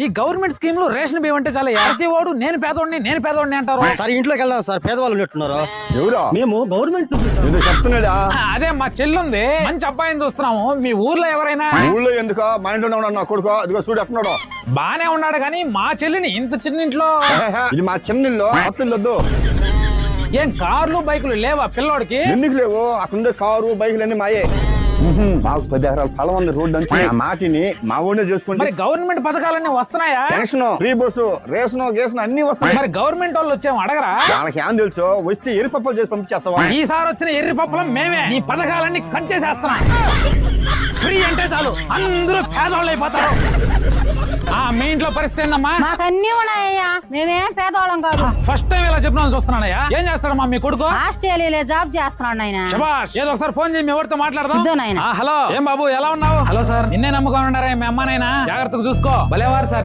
ఈ government scheme లో ration బియ్యం అంటే చాలా ప్రతి వాడు నేను పేదోడిని అంటారు. సార్ ఇంట్లోకి వెళ్దాం సార్, పేదవాళ్ళు ఉన్నట్టున్నారు. ఎవరా మేము గవర్నమెంట్ చెప్తున్నాడా? అదే మా చెల్లుంది, మంచి అబ్బాయిని చూస్తున్నాము. మీ ఊర్లో ఎవరైనా? ఊళ్ళో ఎందుక, మా ఇంట్లోనే ఉన్నాడు నా కొడుకు. అదిగో చూడు ఎట్టున్నాడు. బానే ఉన్నాడు కానీ మా చెల్లిని ఇంత చిన్న ఇంట్లో ఇది మా చిన్నిల్లో అత్తులొద్దు. ఏం కార్లు బైకులు లేవా పిల్లోడికి? ఎందుకు లేవు? అక్కడ కారు బైకులు అన్ని మాయే. మాకు 10 ఎకరాల పొలం ఉంది. రోడ్డు అంచు ఆ మాటిని మా ఊళ్ళో చూసుకుంటే మరి గవర్నమెంట్ పథకాలన్నీ వస్తున్నాయా? పెన్షన్, ఫ్రీ బస్సు, రేషన్, గేషన్ అన్ని వస్తాయి. మరి గవర్నమెంట్ వాళ్ళు వచ్చేమో అడగరా? వాళ్ళకి ఏం తెలుసు? వస్తే ఎరిపప్పులు చేసి పంపించేస్తావా? ఈసారి వచ్చిన ఎర్రి పప్పులం మేమే. ఈ పథకాలన్నీ కట్ చేసేస్తున్నాం. ఫ్రీ అంటే చాలు అందరూ పేదవాళ్ళు అయిపోతారు. మీ ఇంట్లో పరిస్థితి ఏందమ్మా? మాకు అన్ని ఉన్నాయ్యా, మేమేం పేదవాళ్ళం కాదు. ఫస్ట్ టైం ఇలా చెప్పిన చూస్తున్నానయ్యా. ఏం చేస్తాడమ్మా మీ కొడుకు? ఆస్ట్రేలియాలో జాబ్ చేస్తున్నాడు నాయన. శబాష్. ఏదో ఒకసారి ఫోన్ చేసి మీ ఎవరితో మాట్లాడదాం. ఇదో నాయన. హలో, ఏం బాబు ఎలా ఉన్నావు? హలో సార్, నిన్నే నమ్ముకొని ఉన్నారా మీ అమ్మ నాయన? జాగ్రత్తగా చూసుకో. భలేవారు సార్.